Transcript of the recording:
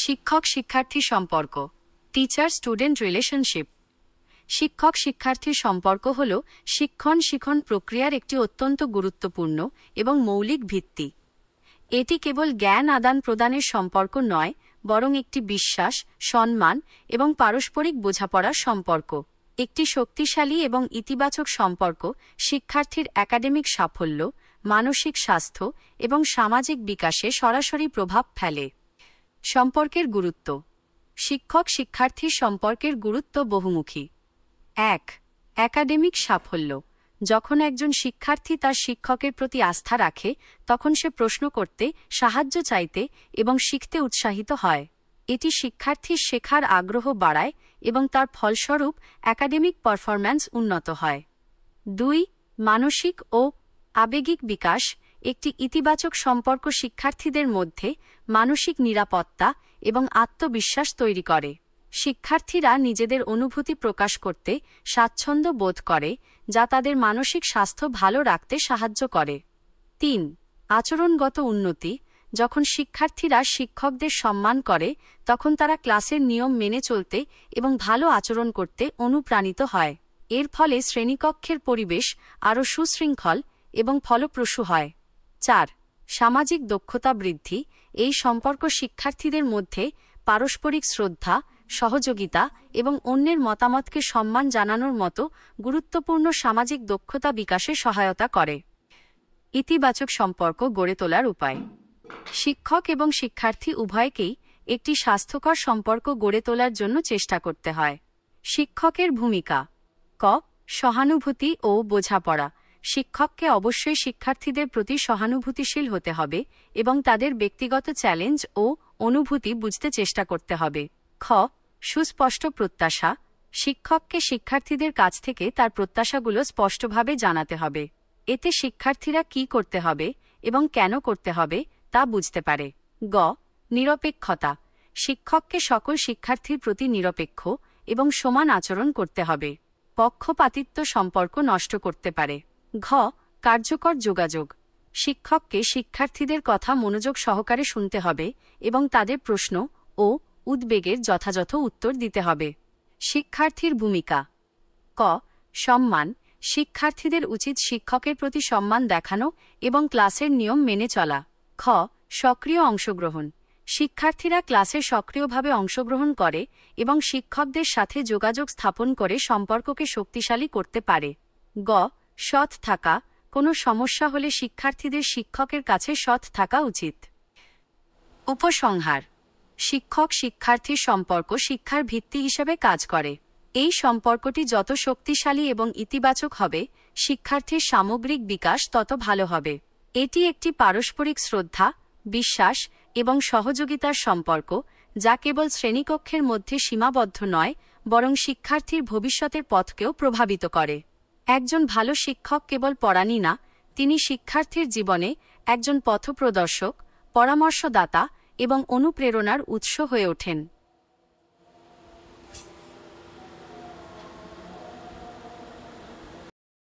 শিক্ষক শিক্ষার্থী সম্পর্ক, টিচার স্টুডেন্ট রিলেশনশিপ। শিক্ষক শিক্ষার্থীর সম্পর্ক হল শিক্ষণ প্রক্রিয়ার একটি অত্যন্ত গুরুত্বপূর্ণ এবং মৌলিক ভিত্তি। এটি কেবল জ্ঞান আদান প্রদানের সম্পর্ক নয়, বরং একটি বিশ্বাস, সম্মান এবং পারস্পরিক বোঝাপড়ার সম্পর্ক। একটি শক্তিশালী এবং ইতিবাচক সম্পর্ক শিক্ষার্থীর একাডেমিক সাফল্য, মানসিক স্বাস্থ্য এবং সামাজিক বিকাশে সরাসরি প্রভাব ফেলে। সম্পর্কের গুরুত্ব। শিক্ষক শিক্ষার্থীর সম্পর্কের গুরুত্ব বহুমুখী। ১. একাডেমিক সাফল্য। যখন একজন শিক্ষার্থী তার শিক্ষকের প্রতি আস্থা রাখে, তখন সে প্রশ্ন করতে, সাহায্য চাইতে এবং শিখতে উৎসাহিত হয়। এটি শিক্ষার্থীর শেখার আগ্রহ বাড়ায় এবং তার ফলস্বরূপ একাডেমিক পারফরম্যান্স উন্নত হয়। ২. মানসিক ও আবেগিক বিকাশ। একটি ইতিবাচক সম্পর্ক শিক্ষার্থীদের মধ্যে মানসিক নিরাপত্তা এবং আত্মবিশ্বাস তৈরি করে। শিক্ষার্থীরা নিজেদের অনুভূতি প্রকাশ করতে স্বাচ্ছন্দ্য বোধ করে, যা তাদের মানসিক স্বাস্থ্য ভালো রাখতে সাহায্য করে। ৩. আচরণগত উন্নতি। যখন শিক্ষার্থীরা শিক্ষকদের সম্মান করে, তখন তারা ক্লাসের নিয়ম মেনে চলতে এবং ভালো আচরণ করতে অনুপ্রাণিত হয়। এর ফলে শ্রেণীকক্ষের পরিবেশ আরও সুশৃঙ্খল এবং ফলপ্রসূ হয়। ৪. সামাজিক দক্ষতা বৃদ্ধি। এই সম্পর্ক শিক্ষার্থীদের মধ্যে পারস্পরিক শ্রদ্ধা, সহযোগিতা এবং অন্যের মতামতকে সম্মান জানানোর মতো গুরুত্বপূর্ণ সামাজিক দক্ষতা বিকাশে সহায়তা করে। ইতিবাচক সম্পর্ক গড়ে তোলার উপায়। শিক্ষক এবং শিক্ষার্থী উভয়কেই একটি স্বাস্থ্যকর সম্পর্ক গড়ে তোলার জন্য চেষ্টা করতে হয়। শিক্ষকের ভূমিকা। ক. সহানুভূতি ও বোঝাপড়া। শিক্ষককে অবশ্যই শিক্ষার্থীদের প্রতি সহানুভূতিশীল হতে হবে এবং তাদের ব্যক্তিগত চ্যালেঞ্জ ও অনুভূতি বুঝতে চেষ্টা করতে হবে। খ. সুস্পষ্ট প্রত্যাশা। শিক্ষককে শিক্ষার্থীদের কাছ থেকে তার প্রত্যাশাগুলো স্পষ্টভাবে জানাতে হবে। এতে শিক্ষার্থীরা কী করতে হবে এবং কেন করতে হবে তা বুঝতে পারে। গ. নিরপেক্ষতা। শিক্ষককে সকল শিক্ষার্থীর প্রতি নিরপেক্ষ এবং সমান আচরণ করতে হবে। পক্ষপাতিত্ব সম্পর্ক নষ্ট করতে পারে। ঘ. কার্যকর যোগাযোগ। শিক্ষককে শিক্ষার্থীদের কথা মনোযোগ সহকারে শুনতে হবে এবং তাদের প্রশ্ন ও উদ্বেগের যথাযথ উত্তর দিতে হবে। শিক্ষার্থীর ভূমিকা। ক. সম্মান। শিক্ষার্থীদের উচিত শিক্ষকের প্রতি সম্মান দেখানো এবং ক্লাসের নিয়ম মেনে চলা। খ. সক্রিয় অংশগ্রহণ। শিক্ষার্থীরা ক্লাসে সক্রিয়ভাবে অংশগ্রহণ করে এবং শিক্ষকদের সাথে যোগাযোগ স্থাপন করে সম্পর্ককে শক্তিশালী করতে পারে। গ. সৎ থাকা। কোনো সমস্যা হলে শিক্ষার্থীদের শিক্ষকের কাছে সৎ থাকা উচিত। উপসংহার। শিক্ষক শিক্ষার্থীর সম্পর্ক শিক্ষার ভিত্তি হিসেবে কাজ করে। এই সম্পর্কটি যত শক্তিশালী এবং ইতিবাচক হবে, শিক্ষার্থীর সামগ্রিক বিকাশ তত ভালো হবে। এটি একটি পারস্পরিক শ্রদ্ধা, বিশ্বাস এবং সহযোগিতার সম্পর্ক, যা কেবল শ্রেণীকক্ষের মধ্যে সীমাবদ্ধ নয়, বরং শিক্ষার্থীর ভবিষ্যতের পথকেও প্রভাবিত করে। একজন ভালো শিক্ষক কেবল পড়ানই না, তিনি শিক্ষার্থীর জীবনে একজন পথপ্রদর্শক, পরামর্শদাতা এবং অনুপ্রেরণার উৎস হয়ে ওঠেন।